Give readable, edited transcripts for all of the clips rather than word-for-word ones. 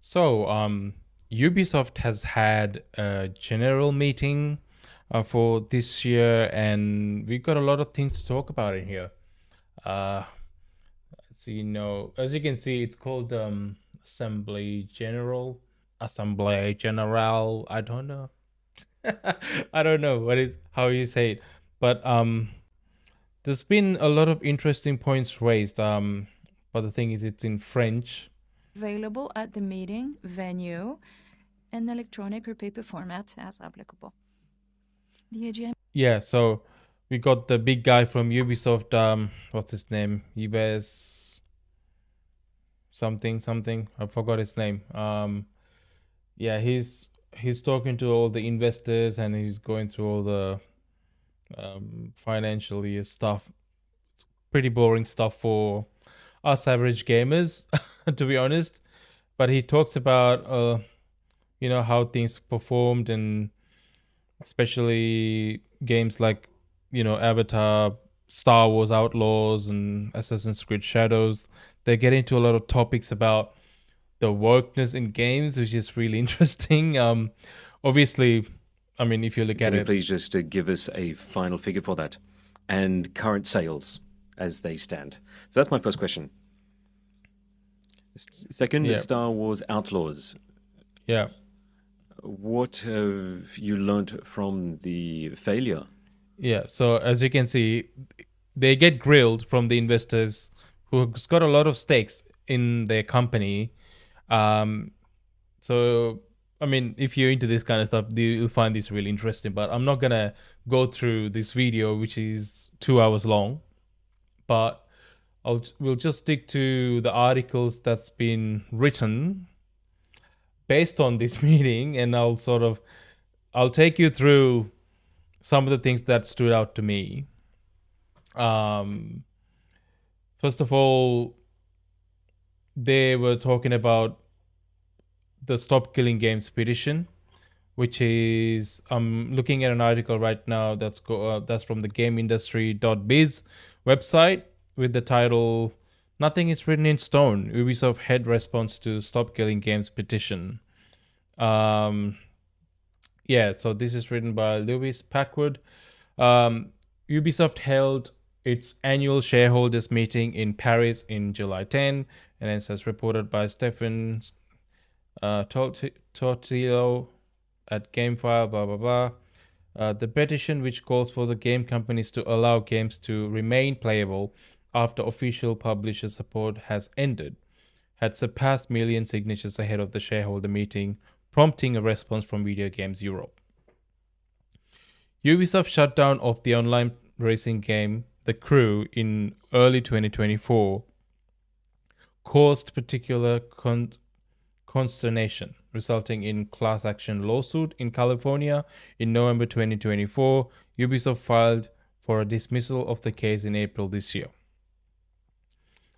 So, Ubisoft has had a general meeting for this year, and we've got a lot of things to talk about in here. Uh, as you can see, it's called Assembly General. Assembly General. I don't know. I don't know what is how you say it, but there's been a lot of interesting points raised. But the thing is, it's in French. Available at the meeting venue in electronic or paper format as applicable. The AGM. Yeah, so we got the big guy from Ubisoft. What's his name? Yves something something. I forgot his name. Yeah, he's talking to all the investors and he's going through all the financially stuff. It's pretty boring stuff for us average gamers, to be honest. But he talks about how things performed, and especially games like Avatar, Star Wars Outlaws, and Assassin's Creed Shadows. They get into a lot of topics about the wokeness in games, which is really interesting. Obviously, I mean, if you look Can at you it, please just give us a final figure for that and current sales as they stand? So that's my first question. Second, yeah, Star Wars Outlaws. yeah, What have you learned from the failure? yeah. So as you can see, they get grilled from the investors who's got a lot of stakes in their company. Um, so I mean, if you're into this kind of stuff, you'll find this really interesting. But I'm not gonna go through this video, which is 2 hours long. But we'll just stick to the articles that's been written based on this meeting, and I'll take you through some of the things that stood out to me. Um, First of all, they were talking about the Stop Killing Games petition, which is I'm looking at an article right now that's from the GameIndustry.biz website with the title "Nothing is written in stone. Ubisoft head response to Stop Killing Games petition." Um, yeah, so this is written by Lewis Packwood. Ubisoft held its annual shareholders meeting in Paris in July 10, and as reported by Stefan Tortillo at GameFile, blah blah blah. The petition, which calls for the game companies to allow games to remain playable after official publisher support has ended, had surpassed million signatures ahead of the shareholder meeting, prompting a response from Video Games Europe. Ubisoft shutdown of the online racing game The Crew in early 2024 caused particular consternation, resulting in class action lawsuit in California in November 2024. Ubisoft filed for a dismissal of the case in April this year.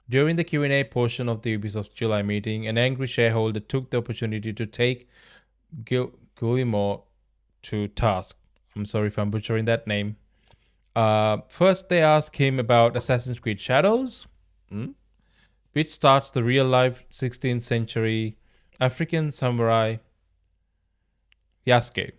During the Q&A portion of the Ubisoft July meeting, an angry shareholder took the opportunity to take Guillemot to task. I'm sorry if I'm butchering that name. First, they asked him about Assassin's Creed Shadows, which starts the real-life 16th century African samurai Yasuke.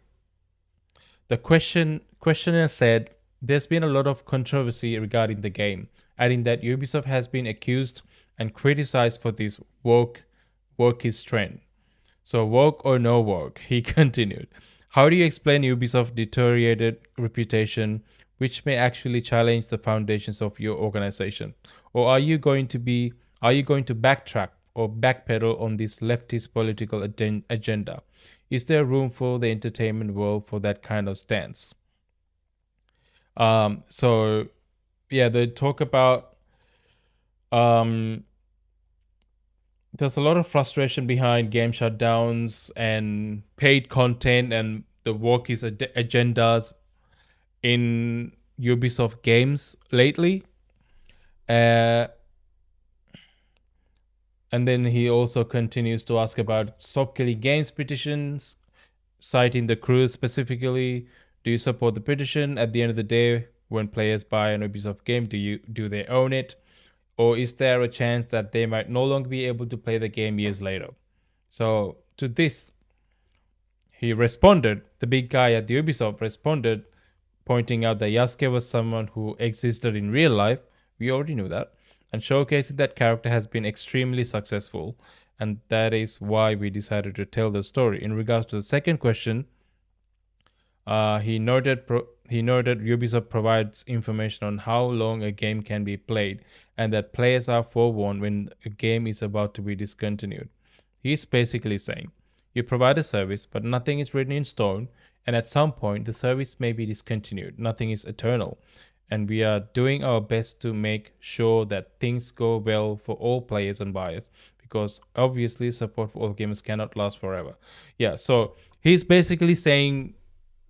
The questioner said there's been a lot of controversy regarding the game, adding that Ubisoft has been accused and criticized for this wokeist trend. So woke or no woke, he continued. How do you explain Ubisoft's deteriorated reputation, which may actually challenge the foundations of your organization? Or are you going to backtrack or backpedal on this leftist political agenda? Is there room for the entertainment world for that kind of stance? So yeah, they talk about there's a lot of frustration behind game shutdowns and paid content and the wokeist agendas in Ubisoft games lately. And then he also continues to ask about Stop Killing Games petitions, citing The Crew specifically. Do you support the petition? At the end of the day, when players buy an Ubisoft game, do they own it? Or is there a chance that they might no longer be able to play the game years later? So to this, he responded, the big guy at the Ubisoft responded, pointing out that Yasuke was someone who existed in real life. We already knew that. And showcasing that character has been extremely successful. And that is why we decided to tell the story. In regards to the second question, he noted Ubisoft provides information on how long a game can be played and that players are forewarned when a game is about to be discontinued. He's basically saying, you provide a service, but nothing is written in stone, and at some point the service may be discontinued. Nothing is eternal. And we are doing our best to make sure that things go well for all players and buyers, because obviously support for all gamers cannot last forever. Yeah, so he's basically saying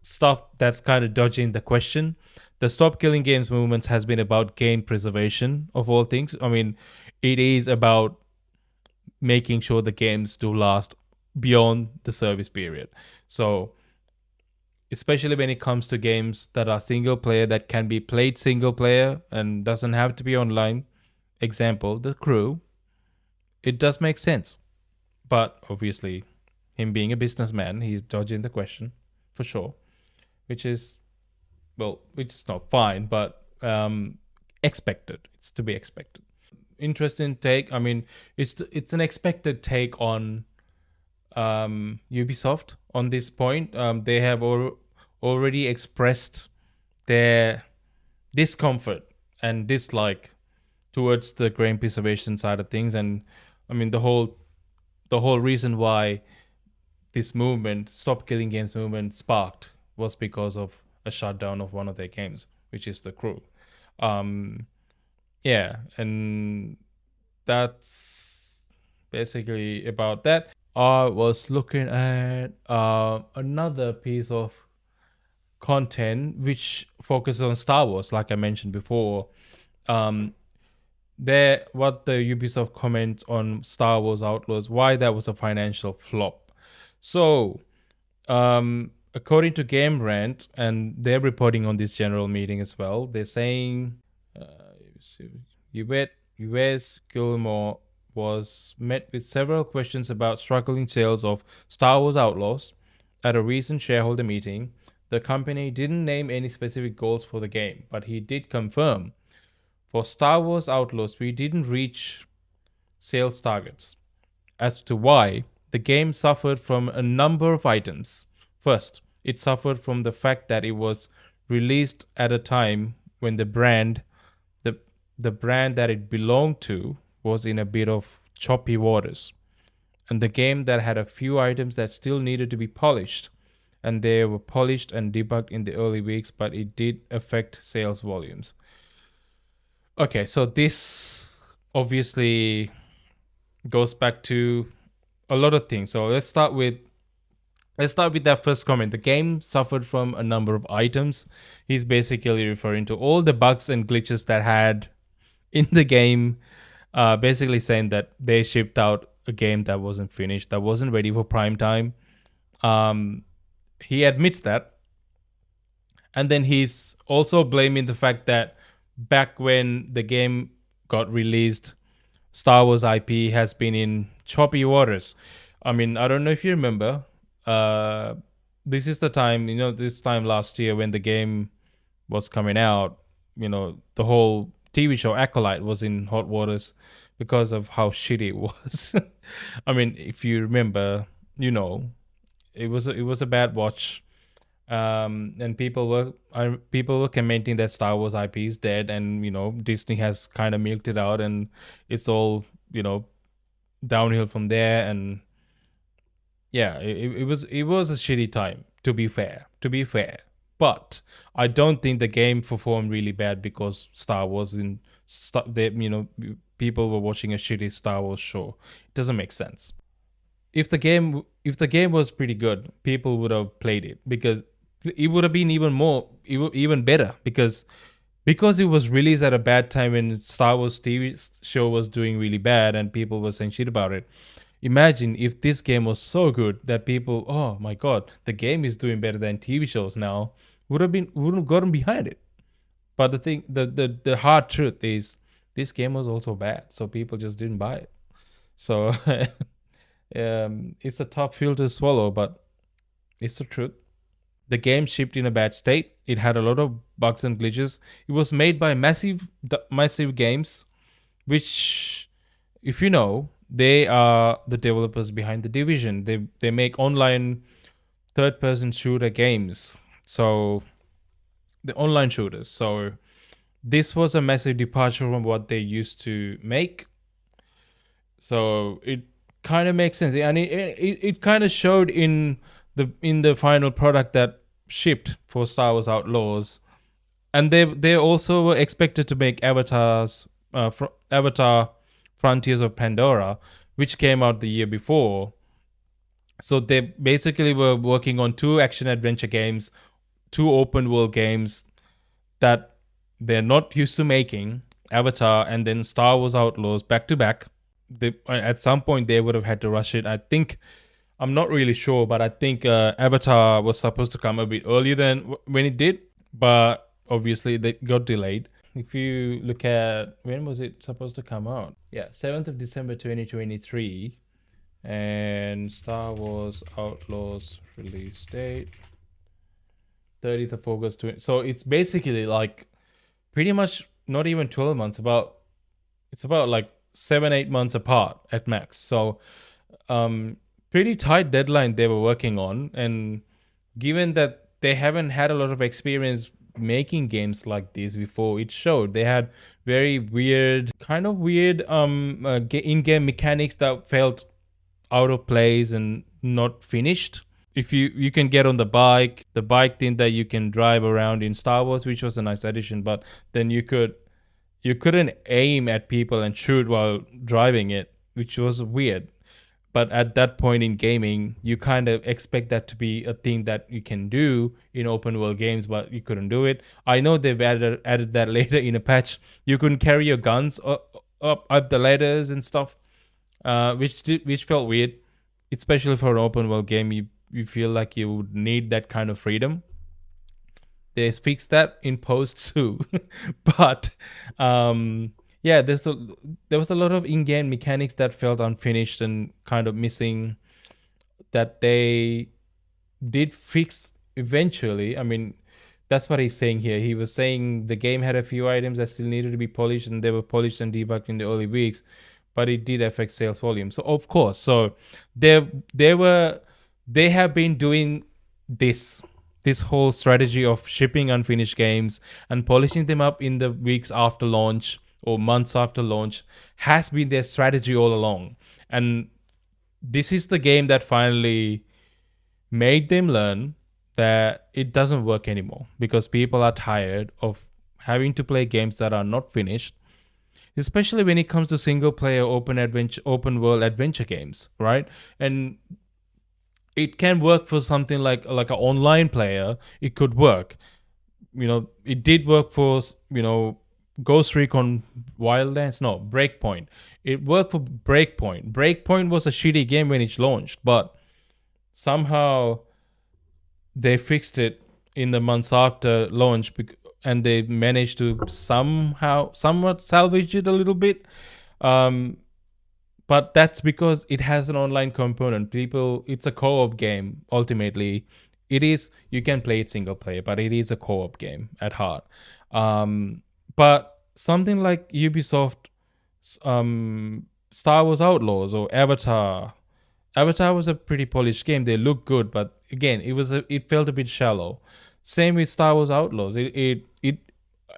stuff that's kind of dodging the question. The Stop Killing Games movement has been about game preservation of all things. I mean, it is about making sure the games do last beyond the service period. So especially when it comes to games that are single player, that can be played single player and doesn't have to be online. Example, The Crew. It does make sense. But obviously, him being a businessman, he's dodging the question for sure. Which is not fine, but expected. It's to be expected. Interesting take. I mean, it's an expected take on Ubisoft on this point. They have already expressed their discomfort and dislike towards the game preservation side of things, and I mean the whole reason why this movement, Stop Killing Games movement, sparked was because of a shutdown of one of their games, which is The Crew. Yeah, and that's basically about that. I was looking at another piece of content which focuses on Star Wars, like I mentioned before. What the Ubisoft comments on Star Wars Outlaws, why that was a financial flop. So, according to Game Rant, and they're reporting on this general meeting as well, they're saying US Gilmore was met with several questions about struggling sales of Star Wars Outlaws at a recent shareholder meeting. The company didn't name any specific goals for the game, but he did confirm, for Star Wars Outlaws, we didn't reach sales targets. As to why, the game suffered from a number of items. First, it suffered from the fact that it was released at a time when the brand that it belonged to was in a bit of choppy waters. And the game that had a few items that still needed to be polished, and they were polished and debugged in the early weeks, but it did affect sales volumes. Okay, so this obviously goes back to a lot of things. So let's start with that first comment. The game suffered from a number of items. He's basically referring to all the bugs and glitches that had in the game, basically saying that they shipped out a game that wasn't finished, that wasn't ready for prime time. He admits that. And then he's also blaming the fact that back when the game got released, Star Wars IP has been in choppy waters. I mean, I don't know if you remember, this is the time, this time last year when the game was coming out, the whole TV show Acolyte was in hot waters because of how shitty it was. I mean, if you remember, it was a bad watch. And people were commenting that Star Wars IP is dead, and Disney has kind of milked it out, and it's all downhill from there. And yeah, it was a shitty time, to be fair. But I don't think the game performed really bad because Star Wars people were watching a shitty Star Wars show. It doesn't make sense. If the game was pretty good, people would have played it, because it would have been even better, because it was released at a bad time when Star Wars TV show was doing really bad and people were saying shit about it. Imagine if this game was so good that people, oh my god, the game is doing better than TV shows now, would have gotten behind it. But the hard truth is, this game was also bad, so people just didn't buy it. So It's a tough pill to swallow, but it's the truth. The game shipped in a bad state. It had a lot of bugs and glitches. It was made by massive games, which, if you know, they are the developers behind the Division. They make online third-person shooter games. So the online shooters. So this was a massive departure from what they used to make. So it kind of makes sense, and it kind of showed in the final product that shipped for Star Wars Outlaws, and they also were expected to make Avatar Frontiers of Pandora, which came out the year before. So they basically were working on 2 action adventure games, 2 open world games that they're not used to making, Avatar and then Star Wars Outlaws back to back. At some point they would have had to rush it. I'm not really sure, but I think Avatar was supposed to come a bit earlier than when it did, but obviously they got delayed. If you look at when was it supposed to come out? Yeah, 7th of December 2023, and Star Wars Outlaws release date 30th of August 20. So it's basically like pretty much not even 12 months. It's about like 7-8 months apart at max. So pretty tight deadline they were working on, and given that they haven't had a lot of experience making games like this before, it showed. They had very weird in-game mechanics that felt out of place and not finished. If you can get on the bike thing that you can drive around in Star Wars, which was a nice addition, but then you couldn't aim at people and shoot while driving it, which was weird. But at that point in gaming, you kind of expect that to be a thing that you can do in open world games, but you couldn't do it. I know they've added that later in a patch. You couldn't carry your guns up the ladders and stuff, which felt weird, especially for an open world game. You feel like you would need that kind of freedom. They fixed that in post too, but yeah, there was a lot of in-game mechanics that felt unfinished and kind of missing, that they did fix eventually. I mean, that's what he's saying here. He was saying the game had a few items that still needed to be polished, and they were polished and debugged in the early weeks, but it did affect sales volume. So of course, so they have been doing this whole strategy of shipping unfinished games and polishing them up in the weeks after launch or months after launch has been their strategy all along. And this is the game that finally made them learn that it doesn't work anymore, because people are tired of having to play games that are not finished, especially when it comes to single player open world adventure games, right? And it can work for something like an online player. It could work. It did work for, Ghost Recon Wildlands. No, Breakpoint. It worked for Breakpoint. Breakpoint was a shitty game when it launched, but somehow they fixed it in the months after launch, and they managed to somewhat salvage it a little bit. But that's because it has an online component. It's a co-op game, ultimately. You can play it single player, but it is a co-op game at heart. But something like Ubisoft, Star Wars Outlaws or Avatar was a pretty polished game. They look good, but again, it felt a bit shallow. Same with Star Wars Outlaws. It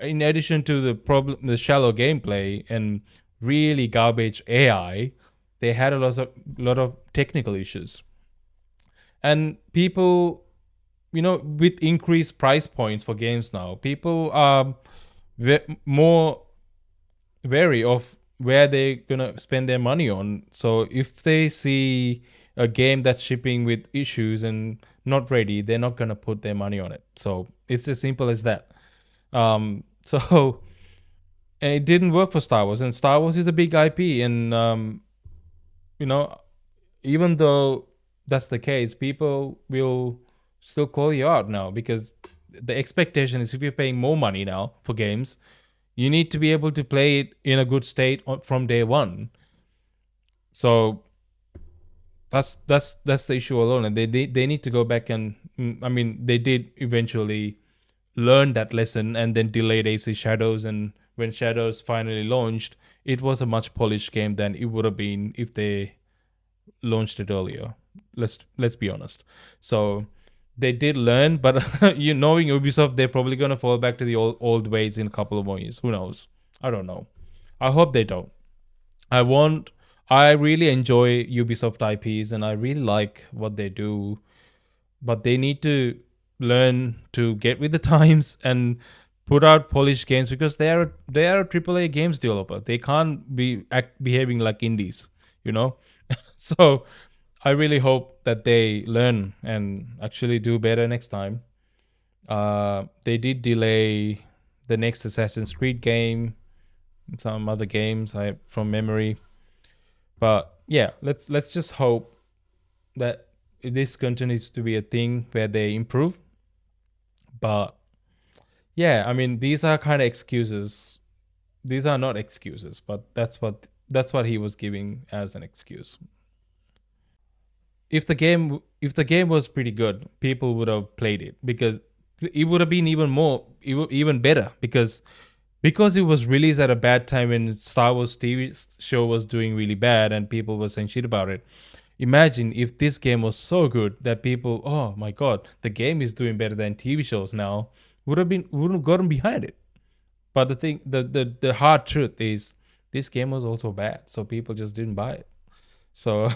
in addition to the shallow gameplay and really garbage AI, they had a lot of technical issues. And people, with increased price points for games now, people are more wary of where they're gonna spend their money on. So if they see a game that's shipping with issues and not ready, they're not gonna put their money on it. So it's as simple as that. And it didn't work for Star Wars, and Star Wars is a big IP, and even though that's the case, people will still call you out now, because the expectation is, if you're paying more money now for games, you need to be able to play it in a good state from day one. So That's the issue alone, and they need to go back and I mean they did eventually learn that lesson and then delayed AC Shadows, and when Shadows finally launched, it was a much polished game than it would have been if they launched it earlier. Let's be honest. So they did learn, but you knowing Ubisoft, they're probably gonna fall back to the old ways in a couple of more years. Who knows? I don't know. I hope they don't. I want. I really enjoy Ubisoft IPs, and I really like what they do, but they need to learn to get with the times and put out polished games because they are a AAA games developer. They can't be behaving like indies, you know. So I really hope that they learn and actually do better next time. They did delay the next Assassin's Creed game, and some other games I from memory, but yeah, let's just hope that this continues to be a thing where they improve. But yeah, I mean these are kind of excuses. These are not excuses, but that's what he was giving as an excuse. If the game was pretty good, people would have played it because it would have been even better because it was released at a bad time when Star Wars TV show was doing really bad and people were saying shit about it. Imagine if this game was so good that people, oh my god, the game is doing better than TV shows now, would have gotten behind it. But the hard truth is this game was also bad, so people just didn't buy it. So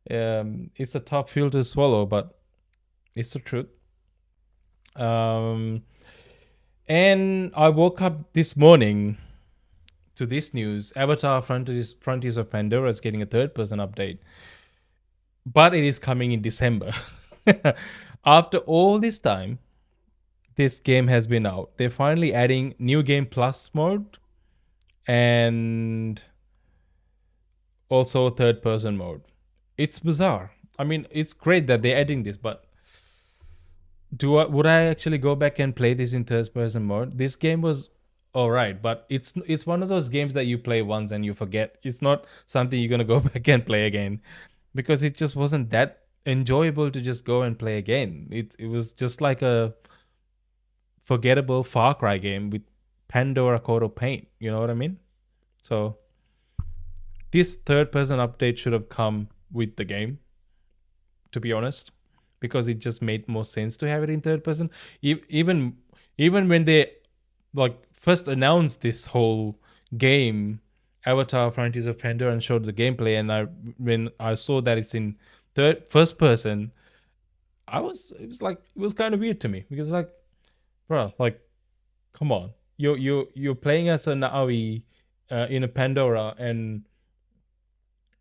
it's a tough pill to swallow, but it's the truth. Um, and I woke up this morning to this news: Avatar: Frontiers of Pandora is getting a third-person update, but it is coming in December. After all this time, this game has been out. They're finally adding New Game Plus mode and also third-person mode. It's bizarre. I mean, it's great that they're adding this, but would I actually go back and play this in third person mode? This game was all right, but it's one of those games that you play once and you forget. It's not something you're gonna go back and play again because it just wasn't that enjoyable to just go and play again. It was just like a forgettable Far Cry game with Pandora coat of paint. You know what I mean? So this third person update should have come with the game, to be honest, because it just made more sense to have it in third person. Even when they like first announced this whole game, Avatar: Frontiers of Pandora, and showed the gameplay, and when I saw that it's in first person, it was kind of weird to me because like, bro, like, come on, you're playing as an Aoi in a Pandora, and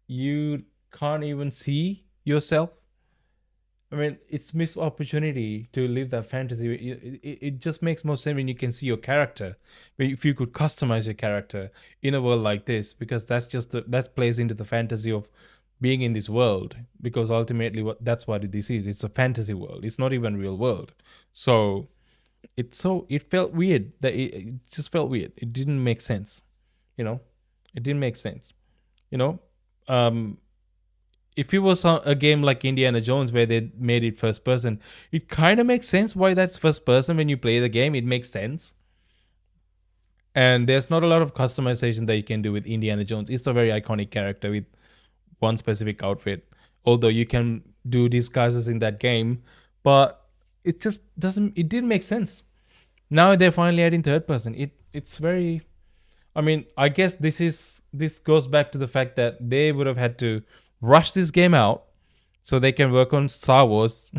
you can't even see yourself. I mean, it's missed opportunity to live that fantasy. It just makes more sense when you can see your character. If you could customize your character in a world like this, because that plays into the fantasy of being in this world. Because ultimately, that's what this is. It's a fantasy world. It's not even real world. So it felt weird. It just felt weird. It didn't make sense. It didn't make sense. You know, if it was a game like Indiana Jones where they made it first person, it kind of makes sense why that's first person when you play the game. It makes sense. And there's not a lot of customization that you can do with Indiana Jones. It's a very iconic character with one specific outfit. Although you can do disguises in that game, but it just it didn't make sense. Now they're finally adding third person. It's very, I mean, I guess this goes back to the fact that they would have had to rush this game out so they can work on Star Wars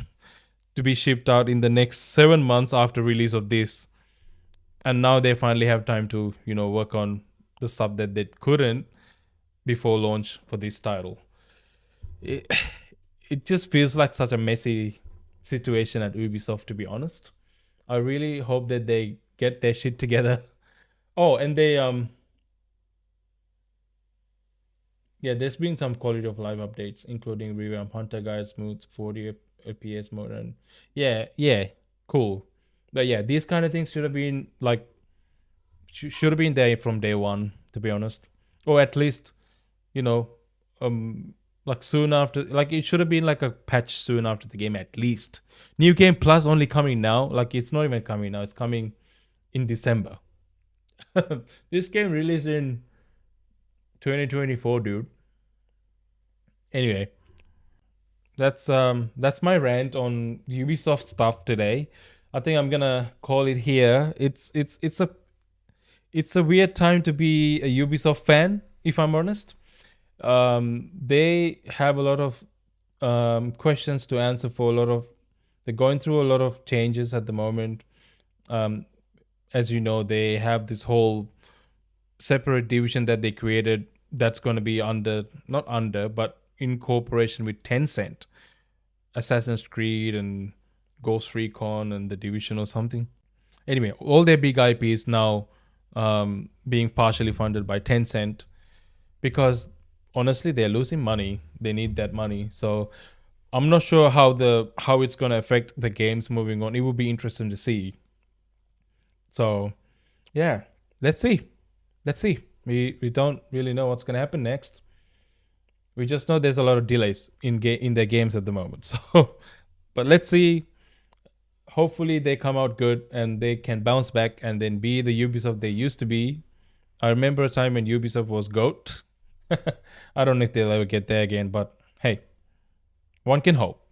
to be shipped out in the next 7 months after release of this. And now they finally have time to, work on the stuff that they couldn't before launch for this title. It just feels like such a messy situation at Ubisoft, to be honest. I really hope that they get their shit together. Oh, and they yeah, there's been some quality of life updates, including revamp Hunter Guide, smooth 40 FPS mode, and yeah, cool. But yeah, these kind of things should have been like should have been there from day one, to be honest, or at least you know, um, like soon after. Like it should have been like a patch soon after the game at least. New Game Plus only coming now. Like it's not even coming now. It's coming in December. This game released in 2024, dude. Anyway, that's my rant on Ubisoft stuff today. I think I'm gonna call it here. It's a weird time to be a Ubisoft fan, if I'm honest. They have a lot of questions to answer for. They're going through a lot of changes at the moment. As you know, they have this whole separate division that they created that's going to be but in cooperation with Tencent, Assassin's Creed and Ghost Recon and the Division or something. Anyway, all their big IPs now being partially funded by Tencent because honestly they're losing money. They need that money. So I'm not sure how it's going to affect the games moving on. It will be interesting to see. So yeah, let's see. We don't really know what's going to happen next. We just know there's a lot of delays in their games at the moment. So, but let's see. Hopefully they come out good and they can bounce back and then be the Ubisoft they used to be. I remember a time when Ubisoft was GOAT. I don't know if they'll ever get there again, but hey, one can hope.